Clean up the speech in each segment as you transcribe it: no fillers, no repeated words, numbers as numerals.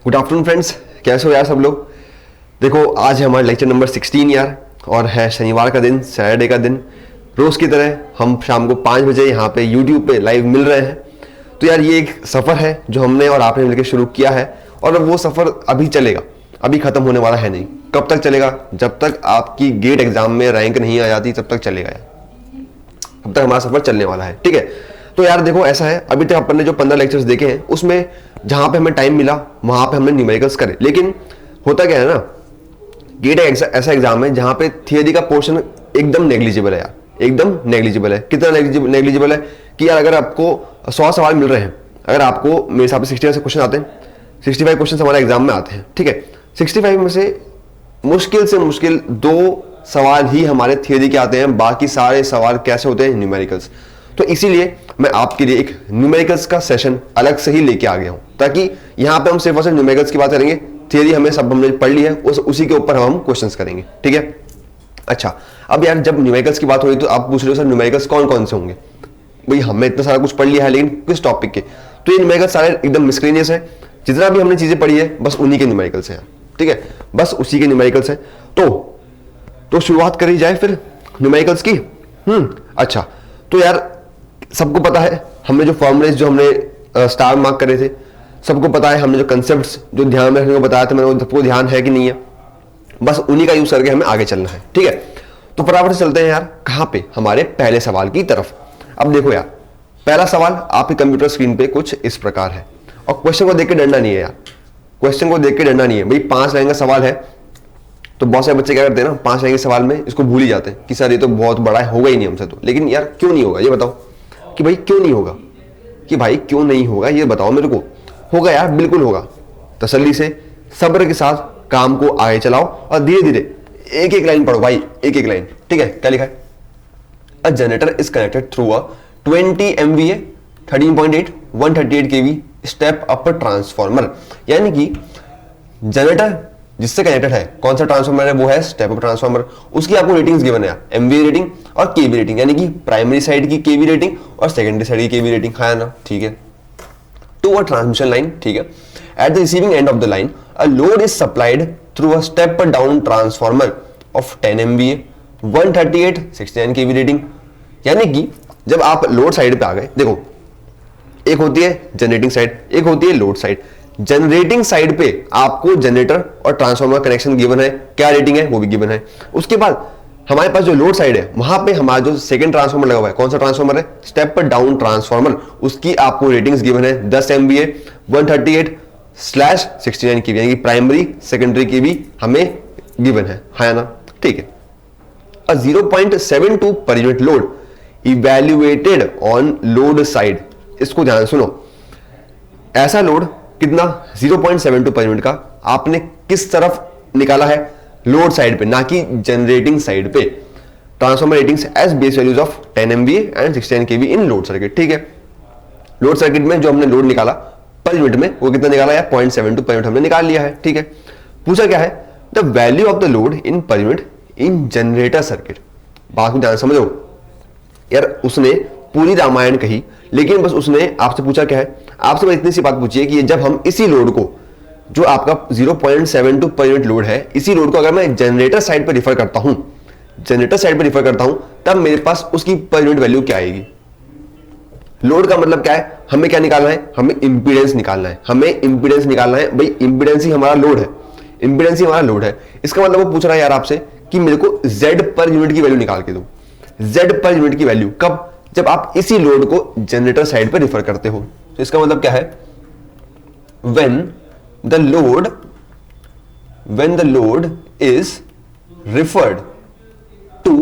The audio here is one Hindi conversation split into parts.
गुड आफ्टरनून फ्रेंड्स, कैसे हो यार सब लोग। देखो आज है हमारा लेक्चर नंबर 16 यार, और है शनिवार का दिन, सैटरडे का दिन। रोज की तरह हम शाम को 5 बजे यहाँ पे यूट्यूब पे लाइव मिल रहे हैं। तो यार ये एक सफ़र है जो हमने और आपने मिलकर शुरू किया है, और वो सफ़र अभी चलेगा, अभी ख़त्म होने वाला है नहीं। कब तक चलेगा? जब तक आपकी गेट एग्जाम में रैंक नहीं आ जाती तब तक चलेगा यार, तब तक हमारा सफ़र चलने वाला है। ठीक है, तो यार देखो ऐसा है, अभी तक अपन ने जो 15 लेक्चर्स देखे हैं उसमें जहां पे हमें टाइम मिला वहां पे हमने न्यूमेरिकल्स करे। लेकिन होता क्या है ना, गेट ऐसा एग्जाम है जहां पे थियरी का पोर्शन एकदम नेग्लिजिबल है यार, एकदम नेग्लिजिबल है। कितना नेग्लिजिबल है कि यार अगर आपको 100 सवाल मिल रहे हैं, अगर आपको मेरे हिसाब से 65 क्वेश्चन आते हैं, 65 क्वेश्चन हमारे एग्जाम में आते हैं। ठीक है, 65 में से मुश्किल 2 सवाल ही हमारे थियरी के आते हैं, बाकी सारे सवाल कैसे होते हैं? न्यूमेरिकल्स। तो इसीलिए मैं आपके लिए एक न्यूमेरिकल्स का सेशन अलग से ही लेके आ गया हूं, ताकि यहां पे हम सिर्फ और सिर्फ न्यूमेरिकल्स की बात करेंगे। थियरी हमें सब हमने पढ़ ली है, उसी के ऊपर हम क्वेश्चंस करेंगे। ठीक है, अच्छा अब यार जब न्यूमेरिकल्स की बात हो रही तो आप पूछ रहे हो सर न्यूमेरिकल्स कौन कौन से होंगे? भाई हमने इतना सारा कुछ पढ़ लिया है, लेकिन किस टॉपिक के? तो ये न्यूमेरिकल्स सारे एकदम मिसक्रेनियस है। जितना भी हमने चीजें पढ़ी है बस उन्हीं के न्यूमेरिकल्स हैं। ठीक है, बस उसी के न्यूमेरिकल्स हैं। तो शुरुआत करी जाए फिर न्यूमेरिकल्स की। अच्छा, तो यार सबको पता है हमने जो फॉर्मूलेज जो हमने स्टार मार्क करे थे, सबको पता है हमने जो कंसेप्ट्स जो ध्यान में रखने को बताया था, मैंने वो सबको ध्यान है कि नहीं है? बस उन्हीं का यूज करके हमें आगे चलना है। ठीक है, तो फटाफट से चलते हैं यार कहां पे, हमारे पहले सवाल की तरफ। अब देखो यार, पहला सवाल आपके कंप्यूटर स्क्रीन पे कुछ इस प्रकार है, और क्वेश्चन को देख के डरना नहीं है यार, क्वेश्चन को देख के डरना नहीं है। भाई 5 लाइन का सवाल है, तो बहुत सारे बच्चे क्या करते हैं ना, 5 लाइन के सवाल में इसको भूल ही जाते हैं कि सर ये तो बहुत बड़ा है, होगा ही नहीं हमसे तो। लेकिन यार क्यों नहीं होगा ये बताओ, कि भाई क्यों नहीं होगा, कि भाई क्यों नहीं होगा ये बताओ मेरे को। होगा यार, बिल्कुल होगा। तसल्ली से सब्र के साथ काम को आगे चलाओ और धीरे धीरे एक एक लाइन पढ़ो भाई, एक एक लाइन। ठीक है, क्या लिखा है? A generator is connected through a 20 MVA 13.8 138 kV step up transformer. यानी कि जनरेटर जिससे कनेक्टेड है, कौन सा ट्रांसफॉर्मर है? वो है स्टेप अप ट्रांसफॉर्मर। उसकी आपको रेटिंग्स गिवन है, एमवीए रेटिंग और केवी रेटिंग, यानी कि प्राइमरी साइड की केवी रेटिंग और सेकेंडरी साइड की केवी रेटिंग है ना। ठीक है, टू अ ट्रांसमिशन लाइन। ठीक है, at the receiving end of the line a load is supplied through a step down transformer of 10 MVA 138 69 kV rating. यानी कि जब आप लोड साइड पे आ गए, देखो एक होती है जनरेटिंग साइड, एक होती है लोड साइड। जनरेटिंग साइड पे आपको जनरेटर और ट्रांसफार्मर कनेक्शन गिवन है, क्या रेटिंग है वो भी गिवन है। उसके बाद हमारे पास जो लोड साइड है वहां पे हमारा जो सेकंड ट्रांसफार्मर लगा हुआ है, कौन सा ट्रांसफार्मर है? Step down transformer. उसकी आपको रेटिंग्स गिवन है 10 MVA 138/69 की, यानी कि प्राइमरी सेकेंडरी की भी हमें गिवन है ना। ठीक है, 0.72 per unit load evaluated on load side. इसको ध्यान सुनो, ऐसा लोड कितना? 0.72 पर यूनिट का आपने किस तरफ निकाला है? लोड साइड पे, ना कि जनरेटिंग साइड पे। Transformer ratings as base values of 10 MVA and 69 kV in load circuit. ठीक है, लोड सर्किट में जो हमने लोड निकाला पर यूनिट में, वो कितना निकाला है? 0.72 पर यूनिट हमने निकाल लिया है। ठीक है, पूछा क्या है? The value of the load in per unit in generator circuit. बात को ध्यान समझो यार, उसने पूरी रामायण कही, लेकिन बस उसने आपसे पूछा क्या है? आपसे बस इतनी सी बात पूछी है कि जब हम इसी लोड को, जो आपका 0.72 पर यूनिट लोड है, इसी लोड को अगर मैं जनरेटर साइड पर रिफर करता हूं, जनरेटर साइड पर रिफर करता हूं, तब मेरे पास उसकी पर यूनिट वैल्यू क्या आएगी? लोड का मतलब क्या है? हमें क्या निकालना है? हमें इंपीडेंस निकालना है, हमें इंपीडेंस निकालना है। भाई इंपीडेंस ही हमारा लोड है, इंपीडेंस ही हमारा लोड है। इसका मतलब वो पूछ रहा है यार आपसे कि मेरे को Z पर यूनिट की वैल्यू निकाल के दो। Z पर यूनिट की वैल्यू कब? जब आप इसी लोड को जनरेटर साइड पर रिफर करते हो। तो इसका मतलब क्या है? when the load is referred to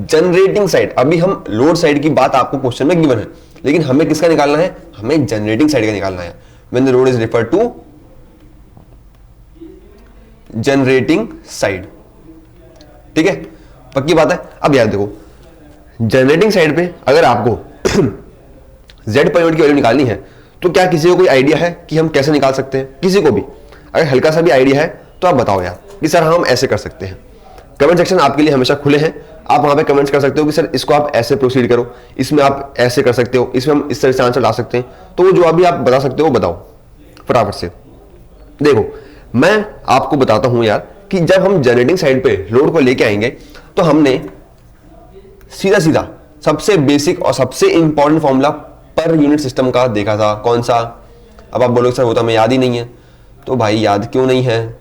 generating side। अभी हम लोड साइड की बात आपको क्वेश्चन में गिवन है, लेकिन हमें किसका निकालना है? हमें जनरेटिंग साइड का निकालना है। when the load is referred to generating side। ठीक है, पक्की बात है। अब यार देखो, जनरेटिंग साइड पे अगर आपको Z पर यूनिट की वैल्यू निकालनी है, तो क्या किसी को कोई आइडिया है कि हम कैसे निकाल सकते हैं? किसी को भी अगर हल्का सा भी आइडिया है तो आप बताओ यार कि सर हम ऐसे कर सकते हैं। कमेंट सेक्शन आपके लिए हमेशा खुले हैं, आप वहां पे कमेंट्स कर सकते हो कि सर इसको आप ऐसे प्रोसीड करो, इसमें आप ऐसे कर सकते हो, इसमें हम इस तरह से आंसर ला सकते हैं। तो वो जो अभी आप बता सकते हो बताओ फटाफट से। देखो मैं आपको बताता हूं यार कि जब हम जनरेटिंग साइड पे लोड को लेके आएंगे तो हमने सीधा सीधा सबसे बेसिक और सबसे important formula per unit system का देखा था। कौन सा? अब आप बोलोगे सर वो तो हमें याद ही नहीं है। तो भाई याद क्यों नहीं है?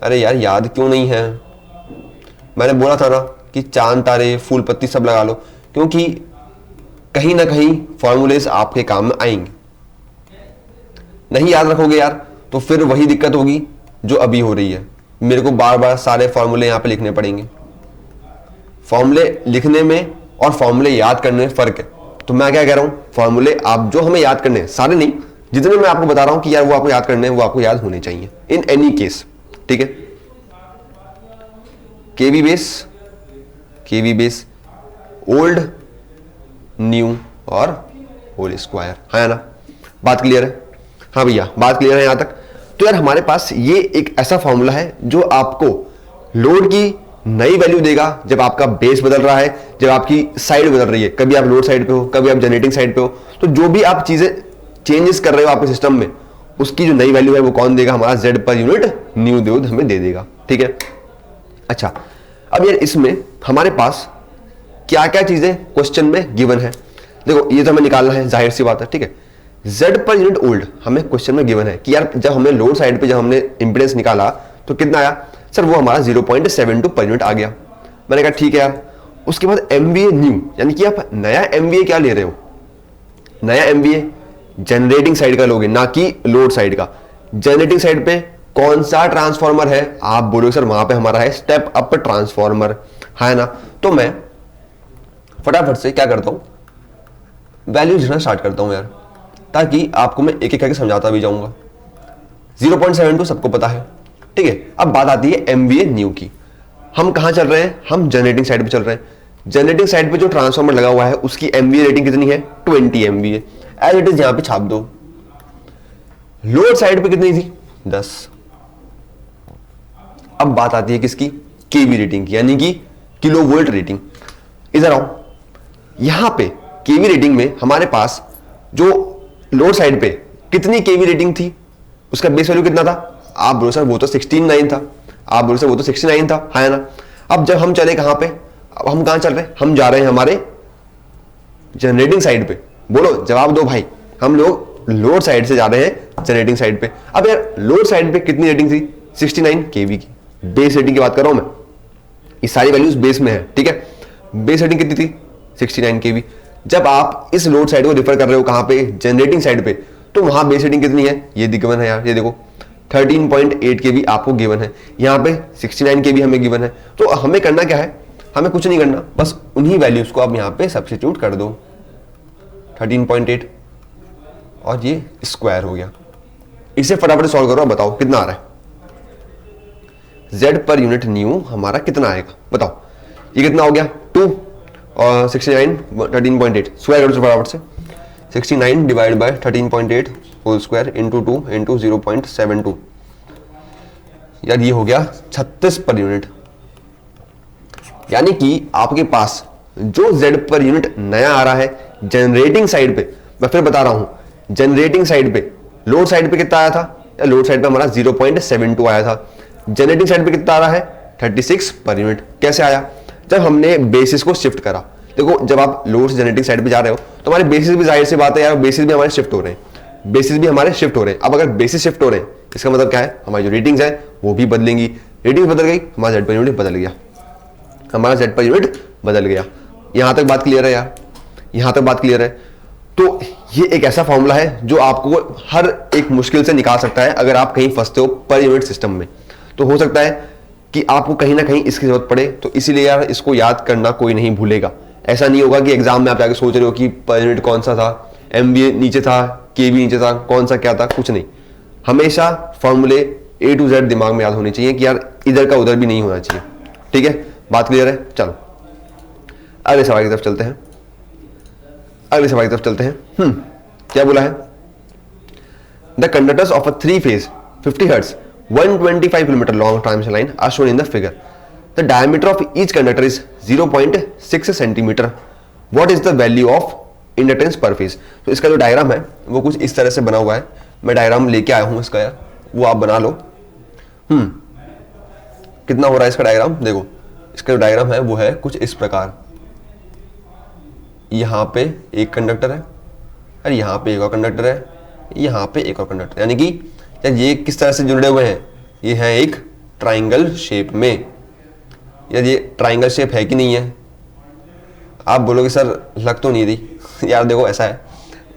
अरे यार याद क्यों नहीं है? मैंने बोला था ना कि चांद तारे फूल पत्ती सब लगा लो, क्योंकि कहीं ना कहीं फॉर्मूलेस आपके काम में आएंगे। नहीं याद रखोगे यार तो फिर वही दिक्कत होगी जो अभी हो रही है, मेरे को बार बार सारे फॉर्मूले यहां पे लिखने पड़ेंगे। फॉर्मूले लिखने में और फॉर्मूले याद करने में फर्क है। तो मैं क्या कह रहा हूं, फॉर्मूले आप जो हमें याद करने हैं, सारे नहीं, जितने मैं आपको बता रहा हूं कि यार वो आपको याद करने हैं, वो आपको याद होने चाहिए इन एनी केस। ठीक है, केवी बेस ओल्ड न्यू और होल स्क्वायर, है ना? बात क्लियर है? हाँ भैया बात क्लियर है यहां तक? तो यार हमारे पास ये एक ऐसा फॉर्मूला है जो आपको लोड की नई वैल्यू देगा जब आपका बेस बदल रहा है, जब आपकी साइड बदल रही है। कभी आप लोड साइड पे हो, कभी आप जनरेटिंग साइड पे हो, तो जो भी आप चीजें चेंजेस कर रहे हो आपके सिस्टम में, उसकी जो नई वैल्यू है वो कौन देगा? हमारा जेड पर यूनिट न्यू दूध हमें दे देगा। ठीक है, अच्छा अब यार इसमें हमारे पास क्या क्या चीजें क्वेश्चन में गिवन है। देखो ये तो हमें निकालना है, जाहिर सी बात है। ठीक है, जेड पर यूनिट ओल्ड हमें क्वेश्चन में गिवन है कि यार जब हमने लोड साइड पे जब हमने इंपेडेंस निकाला तो कितना आया? सर वो हमारा 0.72 पर यूनिट आ गया। मैंने कहा ठीक है यार। उसके बाद एमवीए न्यू, यानी कि आप नया एमवीए क्या ले रहे हो? नया एमवीए जनरेटिंग साइड का लोगे, ना कि लोड साइड का। जनरेटिंग साइड पे कौन सा ट्रांसफॉर्मर है? आप बोलोगे सर वहां पे हमारा है स्टेप अप ट्रांसफॉर्मर, है ना? तो मैं फटाफट से क्या करता हूं, वैल्यू लिखना स्टार्ट करता हूं यार, ताकि आपको मैं एक एक करके समझाता भी जाऊंगा। 0.72 सबको पता है। ठीक है, अब बात आती है एमवीए न्यू की। हम कहां चल रहे हैं? हम जनरेटिंग साइड पे चल रहे हैं। जनरेटिंग साइड पे जो ट्रांसफॉर्मर लगा हुआ है उसकी एमवीए रेटिंग कितनी है? 20 एमवीए। एज इट इज यहां पे छाप दो। लोड साइड पे कितनी थी? 10। अब बात आती है किसकी? केवी रेटिंग की, यानी कि किलो वोल्ट रेटिंग। इधर आओ, यहां पे केवी रेटिंग में हमारे पास जो लोड साइड पे कितनी केवी रेटिंग थी, उसका बेस वैल्यू कितना था? आप बोलो सर वो तो 69 था। आप बोलो सर वो तो 69 था, है ना? अब जब हम चले कहां पे? अब हम कहां चल रहे हैं? हम जा रहे हैं हमारे जनरेटिंग साइड पे। बोलो जवाब दो भाई। हम लोग लोड साइड से जा रहे हैं जनरेटिंग साइड पे। अब यार लोड साइड पे कितनी रेटिंग थी? 69 केवी की। बेस रेटिंग की बात कर रहा हूं मैं, ये सारी वैल्यूज बेस में है। ठीक है, बेस रेटिंग कितनी थी? 69 केवी। जब आप इस लोड साइड को रिफर कर रहे हो कहां पे? जनरेटिंग साइड पे, तो वहां बेस रेटिंग कितनी है? ये गिवन है यार, ये देखो 13.8 केवी आपको गिवन है, यहां पे 69 केवी हमें गिवन है। तो हमें करना क्या है? हमें कुछ नहीं करना, बस उन्हीं वैल्यूज को आप यहां पे सब्स्टिट्यूट कर दो। 13.8 और ये स्क्वायर हो गया। इसे फटाफट सॉल्व करो, बताओ कितना आ रहा है? Z पर यूनिट न्यू हमारा कितना आएगा बताओ? ये कितना हो गया? 2 और 69 13.8 स्क्वायर करो फटाफट से। 69 divide by 13.8 whole square into 2 into 0.72, यार ये हो गया 36 पर यूनिट। यानी कि आपके पास जो Z पर यूनिट नया आ रहा है जनरेटिंग साइड पे, मैं फिर बता रहा हूं, जनरेटिंग साइड पे, लोड साइड पे कितना आया था? लोड साइड पे हमारा 0.72 आया था। जनरेटिंग साइड पे कितना आ रहा है? 36 पर यूनिट। कैसे आया? जब हमने बेसिस को शिफ्ट करा। देखो जब आप लोड से जनरेटिंग साइड पे जा रहे हो तो हमारे बेसिस भी, जाहिर सी बात है यार, बेसिस भी हमारे शिफ्ट हो रहे हैं। बेसिस भी हमारे शिफ्ट हो रहे हैं। अब अगर बेसिस शिफ्ट हो रहे हैं इसका मतलब क्या है? हमारी जो रेटिंग्स है वो भी बदलेंगी। रेटिंग्स बदल गई, हमारा जेड पर यूनिट बदल गया, हमारा जेड पर यूनिट बदल गया। यहां तक बात क्लियर है यार? यहां तक बात क्लियर है? तो ये एक ऐसा फॉर्मूला है जो आपको हर एक मुश्किल से निकाल सकता है अगर आप कहीं फंसते हो पर यूनिट सिस्टम में। तो हो सकता है कि आपको कहीं ना कहीं इसकी जरूरत पड़े, तो इसीलिए यार इसको याद करना कोई नहीं भूलेगा। ऐसा नहीं होगा कि एग्जाम में आप जाके सोच रहे हो कि पर यूनिट कौन सा था, एमवीए नीचे था, केवी नीचे था, कौन सा क्या था, कुछ नहीं। हमेशा फॉर्मूले A to Z दिमाग में याद होने चाहिए कि यार इधर का उधर भी नहीं होना चाहिए। ठीक है, बात क्लियर है? चलो अगले सवाल की तरफ चलते हैं। अगले सवाल की तरफ चलते हैं। क्या बोला है? The conductors of a 3 phase 50 hertz 125 kilometre long transmission line are shown in the figure. The diameter of each conductor is 0.6 centimetre. What is the value of inductance per phase? तो इसका जो डायग्राम है वो कुछ इस तरह से बना हुआ है। मैं डायग्राम लेके आया हूं इसका यार, वो आप बना लो। कितना हो रहा है इसका डायग्राम, देखो इसका जो डायग्राम है वो है कुछ इस प्रकार। यहाँ पे एक कंडक्टर है और यहाँ पे एक और कंडक्टर है, यहाँ पे एक और कंडक्टर, यानी कि यार ये किस तरह से जुड़े हुए हैं, ये है एक ट्राइंगल शेप में। यार ये ट्राइंगल शेप है कि नहीं है? आप बोलोगे सर लग तो नहीं रही। यार देखो ऐसा है,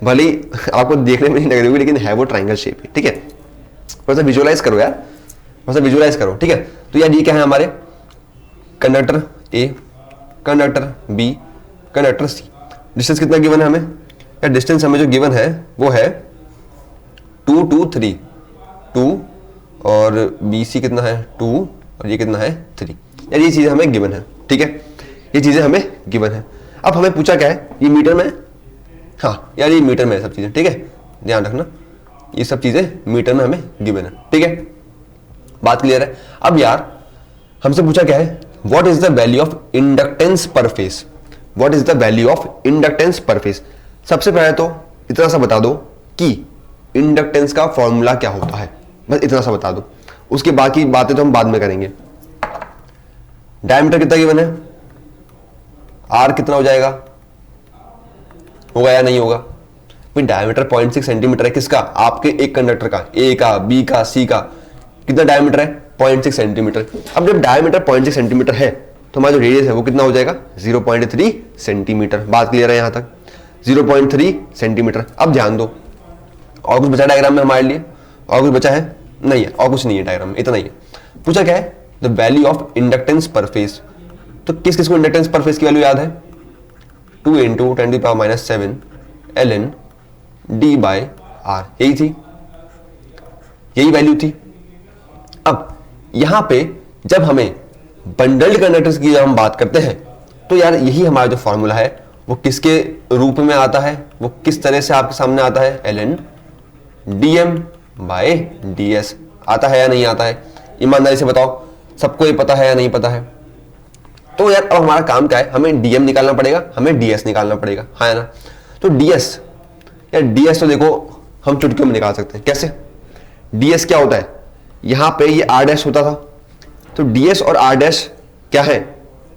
भले ही आपको देखने में नहीं लग रही होगी लेकिन है वो ट्राइंगल शेप है, ठीक है। थोड़ा सा विजुअलाइज करो यार, थोड़ा सा विजुअलाइज करो, ठीक है। तो यार ये क्या है हमारे, conductor A, conductor B, conductor C. Distance कितना गिवन है हमें? यार डिस्टेंस हमें जो गिवन है वो है 2 2 3, 2 और बी सी कितना है 2 और ये कितना है 3। यार ये चीजें हमें गिवन है, ठीक है, ये चीजें हमें गिवन है। अब हमें पूछा क्या है, ये मीटर में, हाँ यार ये मीटर में है सब चीजें, ठीक है, ध्यान रखना ये सब चीजें मीटर में हमें गिवन है, ठीक है, बात क्लियर है। अब यार हमसे पूछा क्या है, what is the value of inductance पर face, what is the value of inductance पर फेस। सबसे पहले तो इतना सा बता दो कि इंडक्टेंस का फॉर्मूला क्या होता है, बस इतना सा बता दो, उसके बाकी बातें तो हम बाद में करेंगे। डायमीटर कितना गिवन है, आर कितना हो जाएगा, होगा या नहीं होगा? भाई डायमीटर 0.6 सेंटीमीटर है, किसका, आपके एक कंडक्टर का, ए का, बी का, सी का। कितना डायमीटर है, 0.6 सेंटीमीटर। अब जब डायमीटर 0.6 सेंटीमीटर है तो हमारा जो रेडियस है वो कितना हो जाएगा, 0.3 सेंटीमीटर। बात क्लियर है यहां तक, 0.3 सेंटीमीटर। अब ध्यान दो, और कुछ बचा डायग्राम में हमारे लिए, और कुछ बचा है? नहीं है, और कुछ नहीं है डायग्राम में, इतना ही है। पूछा क्या है, द वैल्यू ऑफ इंडक्टेंस पर फेस। तो किस किस को इंडक्टेंस पर फेस की वैल्यू याद है, 2 × 10⁻⁷ ln d/r, यही थी, यही वैल्यू थी। अब यहां पे जब हमें बंडल्ड कंडक्टर्स की जब हम बात करते हैं तो यार यही हमारा जो फॉर्मूला है वो किसके रूप में आता है, वो किस तरह से आपके सामने आता है, ln dm/ds आता है या नहीं आता है? ईमानदारी से बताओ, सबको ये पता है या नहीं पता है? तो यार अब हमारा काम क्या है, हमें dm निकालना पड़ेगा, हमें ds निकालना पड़ेगा, हाँ है ना। तो ds, यार ds तो देखो हम चुटकियों में निकाल सकते हैं। कैसे? ds क्या होता है, यहां पे ये r' होता था, तो ds और r' क्या है,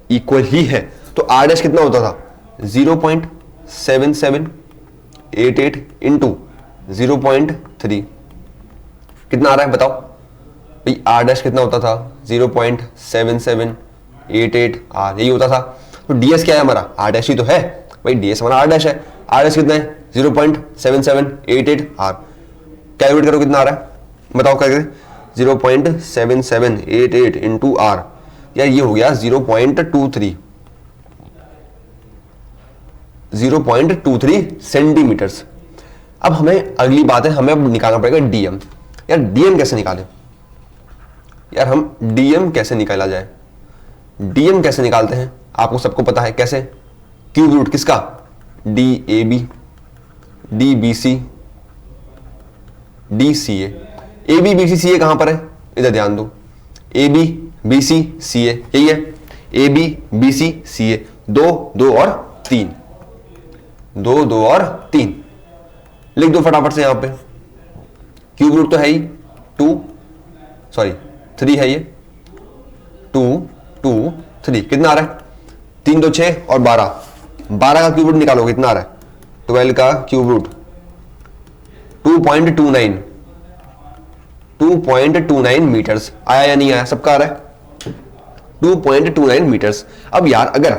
इक्वल ही है। तो r' कितना होता था, 0.7788 इंटू 0.3, कितना आ रहा है बताओ भाई, r' कितना होता था, 0.7788 r, यही होता था। तो ds क्या है हमारा, r' ही तो है भाई, ds हमारा r' है, r' कितना है 0.7788 r। कैलकुलेट करो कितना आ रहा है, बताओ कैसे, 0.7788 इंटू r, यार ये हो गया 0.23 सेंटीमीटर्स। अब हमें अगली बात है, हमें अब निकालना पड़ेगा dm। यार dm कैसे निकालें, यार हम dm कैसे निकाला जाए, dm कैसे निकालते हैं आपको सबको पता है कैसे, क्यूब रूट किसका, dab, dbc, dca। ab bc ca कहां पर है, इधर ध्यान दो, ab bc ca यही है, ab bc ca, 2 2 और 3, 2 2 और 3 लिख दो फटाफट से। यहां पे क्यूब रूट तो है ही 3 है, ये 2 2 3, कितना आ रहा है, 3 2 6 और 12 का क्यूब रूट निकालो, कितना आ रहा है, 12 का क्यूब रूट 2.29 मीटर्स। आया या नहीं आया, सबका आ रहा है 2.29 मीटर्स। अब यार अगर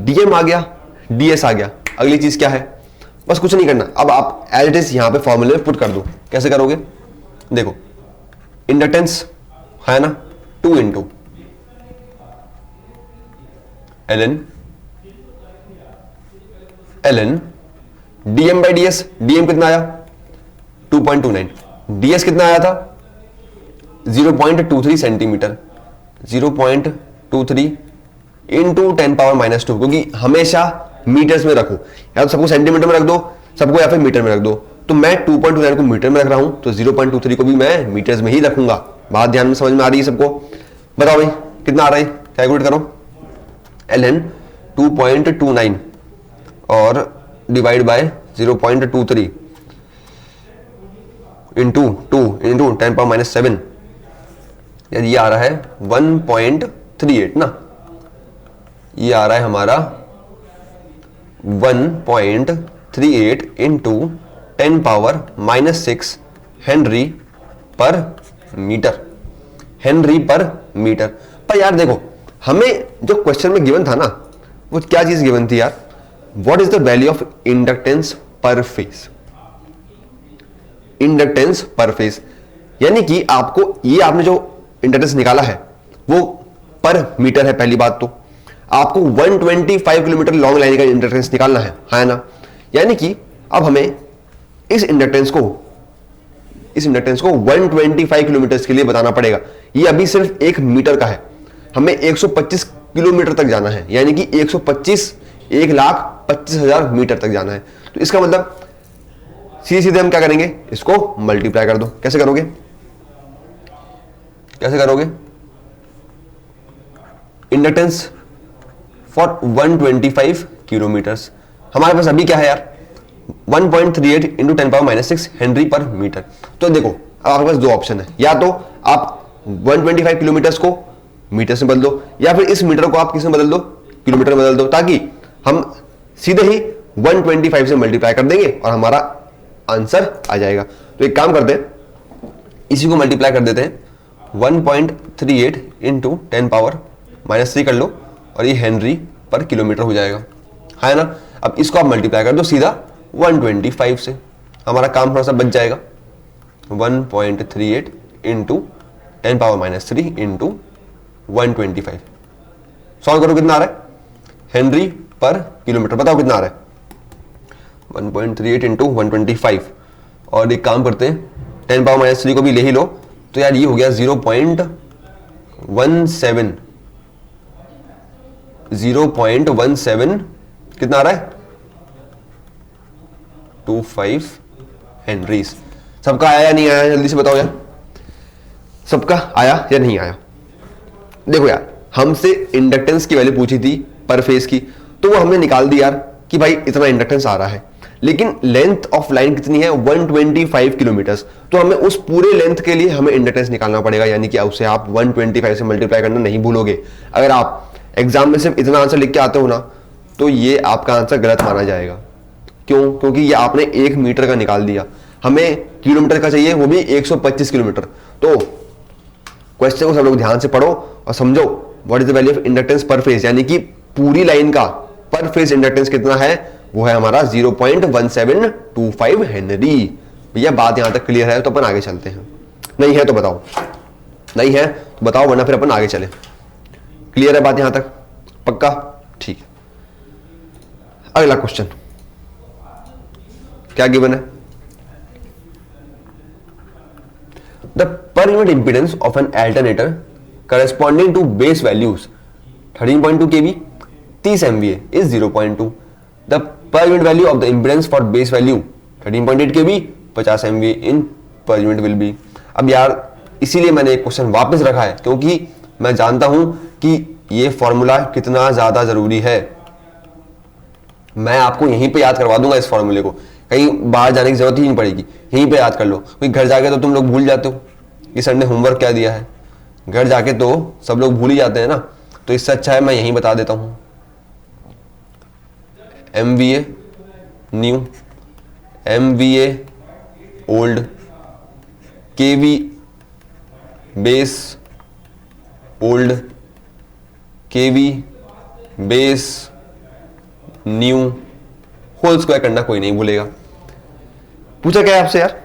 dm आ गया, ds आ गया, अगली चीज क्या है, बस कुछ नहीं करना, अब आप एज इट इज यहां पे फॉर्मूले में पुट कर दो। कैसे करोगे, देखो इंडक्टेंस है ना, 2 × ln dm/ds, dm कितना आया 2.29, ds कितना आया था 0.23 सेंटीमीटर, 0.23 इंटू 10⁻⁻², क्योंकि हमेशा मीटर्स में रखो, या तो सबको सेंटीमीटर में रख दो, सबको या फिर मीटर में रख दो। तो मैं 2.29 को मीटर में रख रहा हूं, तो 0.23 को भी मैं मीटर्स में ही रखूंगा। बात ध्यान में समझ में आ रही है सबको? बताओ भाई कितना आ रहा है, कैलकुलेट करो, ln 2.29 और डिवाइड बाय 0.23 इंटू 2 इंटू 10⁻⁷, यानी ये आ रहा है 1.38 ना, ये आ रहा है हमारा 1.38 इंटू 10⁻⁻6 हेनरी पर मीटर, हेनरी पर मीटर। पर यार देखो, हमें जो क्वेश्चन में गिवन था ना, वो क्या चीज गिवन थी यार, what is the value of inductance per phase, inductance per phase, यानी कि आपको ये आपने जो इंडक्टेंस निकाला है वो पर मीटर है। पहली बात तो आपको 125 किलोमीटर लॉन्ग लाइन का इंडक्टेंस निकालना है ना, यानी कि अब हमें इस इंडक्टेंस को 125 किलोमीटर के लिए बताना पड़ेगा। ये अभी सिर्फ 1 मीटर का है, हमें 125 किलोमीटर तक जाना है, यानी कि 1,25,00,000 मीटर तक जाना है। तो इसका मतलब सीधे सीधे हम क्या करेंगे, इसको मल्टीप्लाई कर दो। कैसे करोगे, कैसे करोगे? इंडक्टेंस फॉर 125 किलोमीटर्स हमारे पास अभी क्या है यार, 1.38 इंटू 10⁻⁻6 हेनरी पर मीटर। तो देखो अब आपके पास दो ऑप्शन है, या तो आप 125 किलोमीटर्स को मीटर से बदल दो, या फिर इस मीटर को आप किस में बदल दो, किलोमीटर में बदल दो, ताकि हम सीधे ही 125 से मल्टीप्लाई कर देंगे और हमारा आंसर आ जाएगा। तो एक काम करते हैं, इसी को मल्टीप्लाई कर देते हैं, 1.38 इंटू 10⁻⁻3 कर लो और ये हेनरी पर किलोमीटर हो जाएगा, है ना। अब इसको आप मल्टीप्लाई कर दो सीधा 125 से, हमारा काम थोड़ा सा बच जाएगा। 1.38 इंटू 10⁻⁻3 इंटू 125, सॉल्व करो कितना आ रहा है, हेनरी पर किलोमीटर बताओ कितना आ रहा है, 1.38 इंटू 125। और एक काम करते हैं, 10⁻⁻3 को भी ले ही लो, तो यार ये हो गया 0.17 कितना आ रहा है, 25 हेनरीज। सबका आया या नहीं आया, जल्दी से बताओ यार, सबका आया या नहीं आया? देखो यार, हमसे इंडक्टेंस की वैल्यू पूछी थी पर फेज की, तो वो हमने निकाल दी यार कि भाई इतना इंडक्टेंस आ रहा है, लेकिन लेंथ ऑफ लाइन कितनी है, 125 किलोमीटर्स। तो हमें उस पूरे लेंथ के लिए हमें इंडक्टेंस निकालना पड़ेगा, यानी कि उसे आप 125 से मल्टीप्लाई करना नहीं भूलोगे। अगर आप एग्जाम में सिर्फ इतना आंसर लिख के आते हो ना, तो ये आपका आंसर गलत माना जाएगा। क्यों? क्योंकि ये आपने 1 मीटर का निकाल दिया, हमें किलोमीटर का चाहिए, वो भी 125 किलोमीटर। तो क्वेश्चन को सब लोग ध्यान से पढ़ो और समझो, what is the value of inductance per phase, यानी कि पूरी लाइन का पर फेज इंडक्टेंस कितना है, वो है हमारा 0.1725 हेनरी। भैया बात यहां तक क्लियर है तो अपन आगे चलते हैं, नहीं है तो बताओ, नहीं है तो बताओ, वरना फिर अपन आगे चले। क्लियर है बात यहां तक, पक्का? ठीक है, अगला क्वेश्चन क्या गिवन है, the per unit impedance of an alternator corresponding to base values 13.2 kV 30 MVA is 0.2। The per unit value of the impedance for base value 13.8 kV 50 MVA in per unit will be. अब यार इसीलिए मैंने एक क्वेश्चन वापस रखा है, क्योंकि मैं जानता हूं कि ये फॉर्मूला कितना ज्यादा जरूरी है। मैं आपको यहीं पे याद करवा दूंगा इस फॉर्मूले को, कहीं बाहर जाने की जरूरत ही नहीं पड़ेगी, यहीं पे याद कर लो। क्योंकि घर जाके तो तुम लोग भूल जाते हो कि सर ने होमवर्क क्या दिया है, घर जाके तो सब लोग भूल ही जाते हैं ना। तो इससे अच्छा है मैं यहीं बता देता हूं, MVA new, MVA old, KV base old, KV base new, whole square करना कोई नहीं भूलेगा। पूछा क्या है आपसे यार,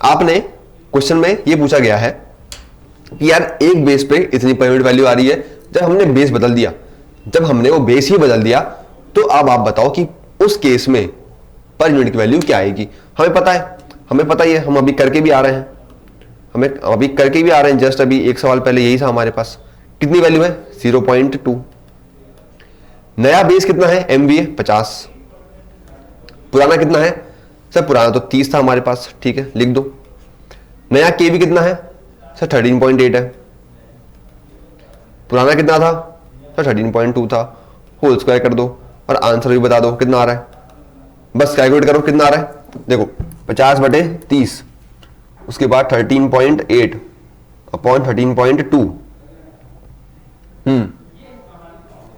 आपने क्वेश्चन में ये पूछा गया है कि यार एक बेस पे इतनी पर यूनिट वैल्यू आ रही है। जब हमने बेस बदल दिया, जब हमने वो बेस ही बदल दिया, तो अब आप बताओ कि उस केस में पर यूनिट की वैल्यू क्या आएगी। हमें पता है, हमें पता ही है, हम अभी करके भी आ रहे हैं, हमें अभी करके भी आ रहे हैं, जस्ट अभी एक सवाल पहले यही था हमारे पास। कितनी वैल्यू है, 0.2। नया बेस कितना है, MVA 50। पुराना कितना है सर, पुराना तो 30 था हमारे पास, ठीक है लिख दो। नया KV कितना है सर, 13.8 है। पुराना कितना था सर, 13.2 था। होल स्क्वायर कर दो और आंसर भी बता दो कितना आ रहा है, बस कैलकुलेट करो कितना आ रहा है। देखो 50/30 उसके बाद 13.8 अपॉन 13.2,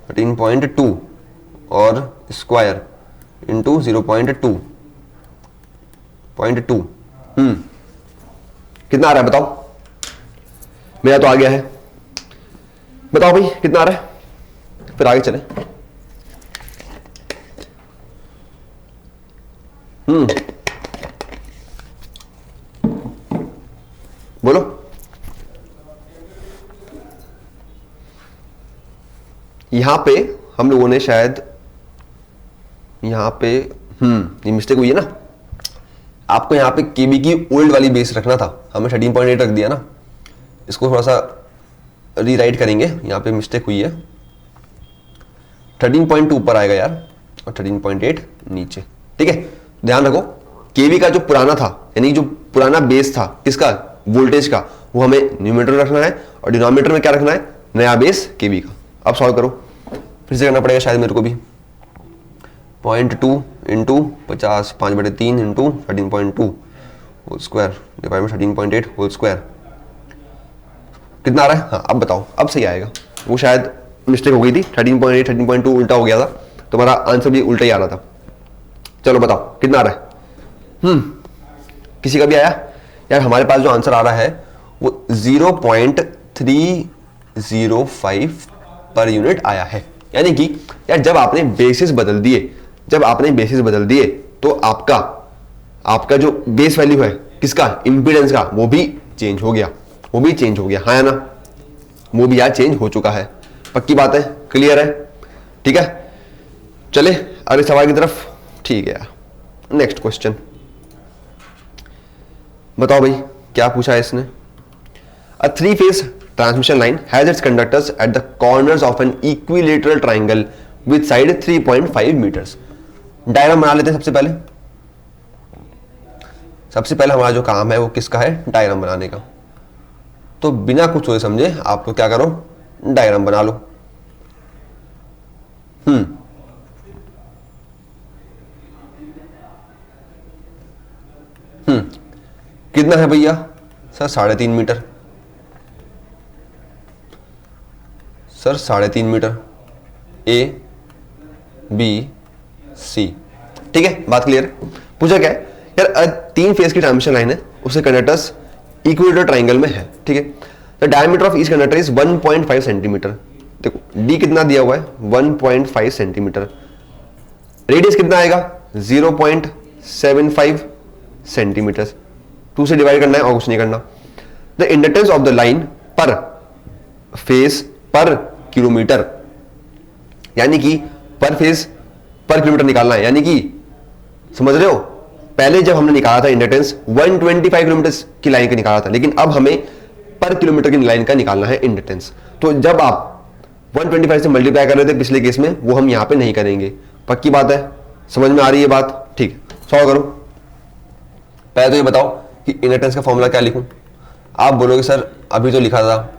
13.2 और स्क्वायर इंटू 0.2, कितना आ रहा है बताओ? मेरा तो आ गया है, बताओ भाई कितना आ रहा है, फिर आगे चले। बोलो। यहां पे हम लोगों ने शायद यहां पे ये मिस्टेक हुई है ना, आपको यहां पे केबी की ओल्ड वाली बेस रखना था, हमें 13.8 रख दिया ना, इसको थोड़ा सा रीराइट करेंगे, यहां पे मिस्टेक हुई है। 13.2 ऊपर आएगा यार और 13.8 नीचे, ठीक है। ध्यान रखो केवी का जो पुराना था, यानी जो पुराना बेस था किसका, वोल्टेज का, वो हमें न्यूमरेटर में रखना है और डिनोमिनेटर में क्या रखना है, नया बेस केवी का। अब सॉल्व करो, फिर से करना पड़ेगा शायद मेरे को भी। 0.2 into 50 5/3 into 13.2 whole square divide by 13.8 whole square, कितना आ रहा है? हाँ अब बताओ, अब सही आएगा। वो शायद मिस्टेक हो गई थी, 13.8 13.2 उल्टा हो गया था, तुम्हारा आंसर भी उल्टा ही आ रहा था। चलो बताओ कितना आ रहा है? किसी का भी आया यार? हमारे पास जो आंसर आ रहा है वो 0.305 पर यूनिट आया है। यानी कि यार जब आपने बेसिस बदल दिए तो आपका जो बेस वैल्यू है किसका, इंपीडेंस का, वो भी चेंज हो गया, हाँ या ना? वो भी यार चेंज हो चुका है। पक्की बात है, क्लियर है? ठीक है, चले अगले सवाल की तरफ। ठीक है यार, नेक्स्ट क्वेश्चन बताओ भाई क्या पूछा है इसने। अ 3-phase transmission line has its conductors at the corners of an equilateral triangle with side 3.5 meters। Diagram बना लेते हैं सबसे पहले हमारा जो काम है वो किसका है, डायग्राम बनाने का। तो बिना कुछ सोचे समझे आप तो क्या करो, डायग्राम बना लो। कितना है भैया? Sir 3.5 metre. Sir 3.5 metre, A B C, ठीक है, बात क्लियर। पूछा क्या है यार, 3 फेज की ट्रांसमिशन लाइन है, उसके कंडक्टर्स इक्विलेटरल ट्राइंगल में है, ठीक है। The diameter of each conductor is 1.5 centimetre. देखो डी कितना दिया हुआ है, 1.5 सेंटीमीटर। रेडियस कितना आएगा, 0.75 सेंटीमीटर। 2 से डिवाइड करना है और कुछ नहीं करना। The inductance of the line पर फेज पर किलोमीटर, यानी कि पर फेज पर किलोमीटर निकालना है। यानी कि समझ रहे हो, पहले जब हमने निकाला था इंडक्टेंस 125 किलोमीटर की लाइन का निकाला था, लेकिन अब हमें पर किलोमीटर की लाइन का निकालना है इंडक्टेंस। तो जब आप 125 से मल्टीप्लाई कर रहे थे पिछले केस में, वो हम यहां पे नहीं करेंगे। पक्की बात है, समझ में आ रही है बात? ठीक, सॉल्व करो। पहले तो ये बताओ कि इंडक्टेंस का फॉर्मूला क्या लिखूं। आप बोलोगे सर अभी तो लिखा था।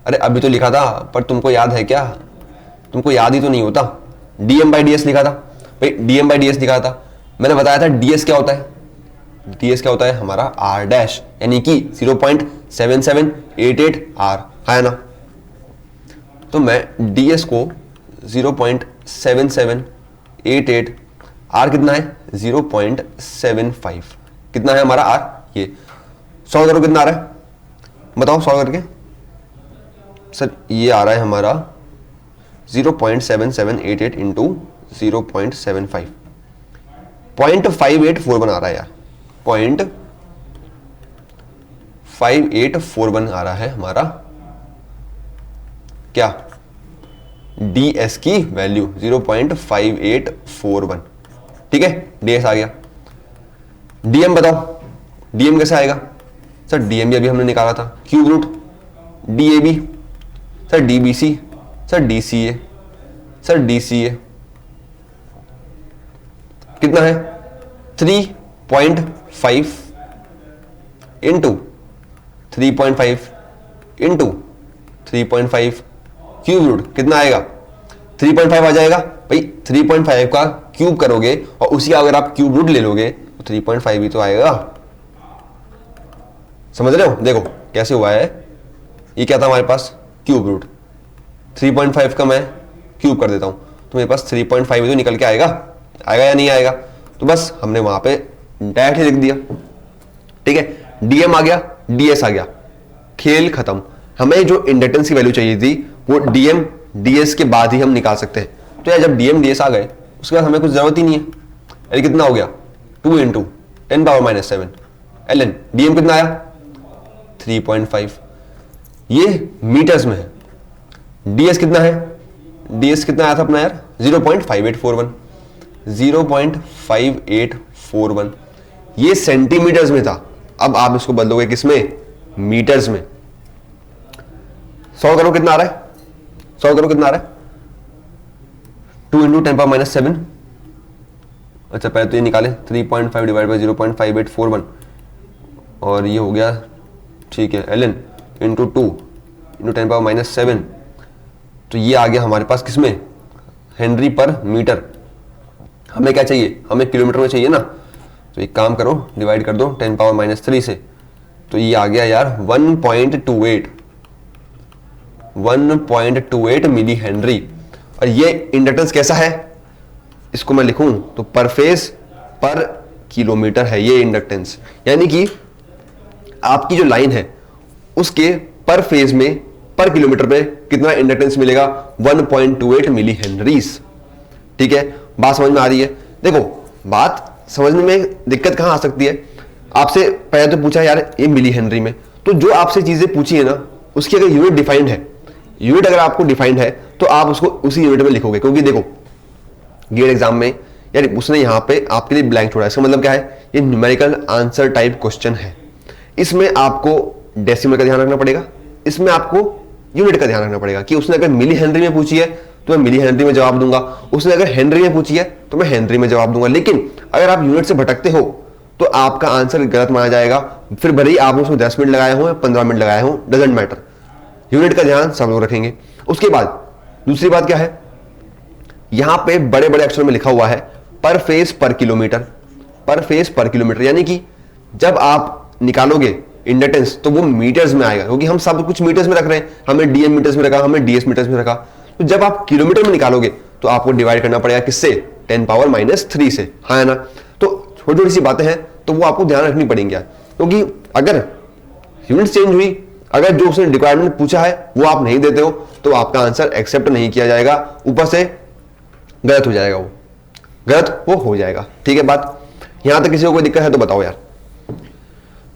अरे अभी तो लिखा था, पर तुमको याद है क्या? तुमको याद ही तो नहीं होता। dm/ds लिखा था भाई, dm/ds लिखा था। मैंने बताया था ds क्या होता है, ds क्या होता है हमारा r डैश, यानी कि 0.7788 r, है ना? तो मैं ds को 0.7788, r कितना है 0.75, कितना है हमारा r, ये सॉल्व करो कितना आ रहा है बताओ सॉल्व करके। सर ये आ रहा है हमारा 0.7788 इंटू 0.75, 0.5841 आ रहा है यार, 0.5841 आ रहा है हमारा क्या, ds की वैल्यू 0.5841, ठीक है। ds आ गया। dm बताओ, dm कैसे आएगा? सर dm भी अभी हमने निकाला था, cube root dab, sir dbc, sir dca, sir dca कितना है 3.5 इंटू 3.5 इंटू 3.5 क्यूब रूट कितना आएगा 3.5 आ जाएगा भाई। 3.5 का क्यूब करोगे और उसी का अगर आप क्यूब रूट ले लोगे तो 3.5 ही तो आएगा। समझ रहे हो? देखो कैसे हुआ है, ये क्या था हमारे पास, क्यूब रूट, 3.5 का मैं क्यूब कर देता हूं तो मेरे पास 3.5 जो निकल के आएगा या नहीं आएगा? तो बस हमने वहां पे डायरेक्ट लिख दिया, ठीक है। डीएम आ गया, डीएस आ गया, खेल खत्म। हमें जो इंडक्टेंस की वैल्यू चाहिए थी वो डीएम डीएस के बाद ही हम निकाल सकते हैं। तो यार जब डीएम डीएस आ गए उसके बाद हमें कुछ जरूरत ही नहीं है। अरे कितना हो गया, 2 × 10⁻⁷ ln डीएम कितना आया 3.5, ये मीटर्स में है। डीएस कितना है, डीएस कितना आया था अपना यार 0.5841, 0.5841, ये सेंटीमीटर्स में था। अब आप इसको बदलोगे किसमें, मीटर्स में। 100 करो कितना आ रहा है, 100 करो कितना आ रहा है 2 × 10⁻⁷। अच्छा पहले तो ये निकाले 3.5 डिवाइड बाई 0.5841 और ये हो गया, ठीक है, ln × 2 × 10⁻⁷। तो ये आ गया हमारे पास किसमें, हेनरी पर मीटर। हमें क्या चाहिए, हमें किलोमीटर में चाहिए ना। तो एक काम करो, डिवाइड कर दो 10⁻³ से, तो ये आ गया यार 1.28 मिली हेनरी। और ये इंडक्टेंस कैसा है, इसको मैं लिखूं तो पर फेज पर किलोमीटर है ये इंडक्टेंस। यानी कि आपकी जो लाइन है उसके पर फेज में पर किलोमीटर पे कितना इंडक्टेंस मिलेगा, 1.28 मिली हेनरीज। ठीक है, बात समझ में आ रही है? देखो बात समझने में दिक्कत कहां आ सकती है, आपसे पहले तो पूछा यार ये मिली हेनरी में, तो जो आपसे चीजें पूछी है ना उसकी अगर यूनिट डिफाइंड है, यूनिट अगर आपको डिफाइंड है तो आप उसको उसी यूनिट में लिखोगे। क्योंकि देखो गेट एग्जाम में यार उसने यहाँ पे आपके लिए ब्लैंक छोड़ा है, इसका मतलब क्या है, ये न्यूमेरिकल आंसर टाइप क्वेश्चन है। इसमें आपको डेसिमल का ध्यान रखना पड़ेगा, इसमें आपको यूनिट का ध्यान रखना पड़ेगा कि उसने अगर मिली हेनरी में पूछी है तो मैं मिली हेनरी में जवाब दूंगा, उसने अगर हेनरी में पूछी है तो मैं हेनरी में जवाब दूंगा। लेकिन अगर आप यूनिट से भटकते हो तो आपका आंसर गलत माना जाएगा, फिर भले ही आप उसमें 10 मिनट लगाए हो या 15 मिनट लगाए हो, डजेंट मैटर। यूनिट का ध्यान सब लोग रखेंगे। उसके बाद दूसरी बात क्या है, यहां पे बड़े बड़े अक्षरों में लिखा हुआ है पर फेज पर किलोमीटर, पर फेज पर किलोमीटर। यानी कि जब आप निकालोगे इंडक्टेंस तो वो मीटर्स में आएगा, क्योंकि हम सब कुछ मीटर्स में रख रहे हैं, हमने डीएम मीटर्स में रखा, हमने डीएस मीटर्स में रखा। तो जब आप किलोमीटर में निकालोगे तो आपको डिवाइड करना पड़ेगा किससे, 10⁻³ से, हाँ ना। तो छोटी छोटी सी बातें हैं तो वो आपको ध्यान रखनी पड़ेंगी यार, क्योंकि अगर यूनिट चेंज हुई, अगर जो उसने रिक्वायरमेंट पूछा है वो आप नहीं देते हो तो आपका आंसर एक्सेप्ट नहीं किया जाएगा, ऊपर से गलत हो जाएगा, वो गलत वो हो जाएगा। ठीक है बात, यहां तक किसी को कोई दिक्कत है तो बताओ यार।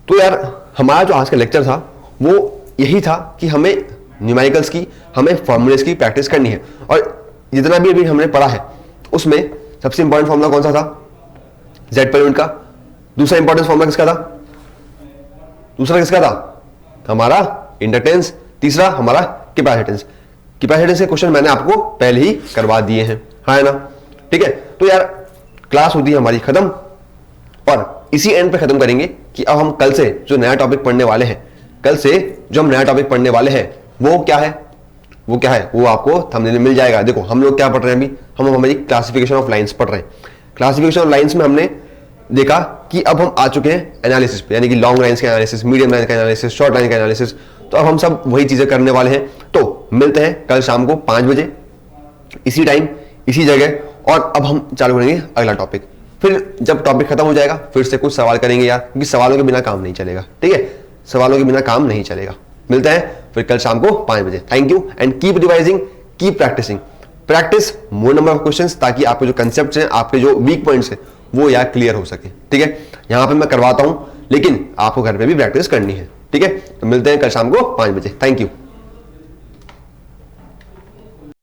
तो यार हमारा जो आज का लेक्चर था वो यही था कि हमें न्यूमेरिकल्स की, हमें फॉर्मूलेस की प्रैक्टिस करनी है। और जितना भी अभी हमने पढ़ा है उसमें सबसे इंपॉर्टेंट फॉर्मूला कौन सा था, जेड पर यूनिट का। दूसरा इंपॉर्टेंट फॉर्मूला किसका था, दूसरा किसका था, हमारा इंडक्टेंस। तीसरा हमारा कैपेसिटेंस। कैपेसिटेंस के क्वेश्चन मैंने आपको पहले ही करवा दिए हैं, हाँ ना। ठीक है, तो यार क्लास होती है हमारी खत्म, और इसी एंड पे खत्म करेंगे कि अब हम कल से जो नया टॉपिक पढ़ने वाले हैं, कल से जो हम नया टॉपिक पढ़ने वाले हैं वो क्या है, वो क्या है वो आपको थंबनेल में मिल जाएगा। देखो हम लोग क्या पढ़ रहे हैं अभी, हम हमारी क्लासिफिकेशन ऑफ लाइंस पढ़ रहे हैं। क्लासिफिकेशन ऑफ लाइंस में हमने देखा कि अब हम आ चुके हैं एनालिसिस पे, यानी कि लॉन्ग लाइंस का एनालिसिस, मीडियम लाइन का एनालिसिस, शॉर्ट लाइन का एनालिसिस। तो अब हम सब वही चीजें करने वाले हैं। तो मिलते हैं कल शाम को 5 बजे इसी टाइम इसी जगह, और अब हम चालू करेंगे अगला टॉपिक। फिर जब टॉपिक खत्म हो जाएगा फिर से कुछ सवाल करेंगे यार, क्योंकि सवालों के बिना काम नहीं चलेगा। ठीक है, सवालों के बिना काम नहीं चलेगा। मिलते हैं फिर कल शाम को 5 बजे। Thank you and keep revising, keep practising. Practice more number of questions, ताकि आपके जो कंसेप्ट्स हैं, आपके जो वीक पॉइंट्स हैं वो यार क्लियर हो सके। ठीक है, यहां पे मैं करवाता हूं लेकिन आपको घर पे भी प्रैक्टिस करनी है। ठीक है, तो मिलते हैं कल शाम को 5 बजे। Thank you.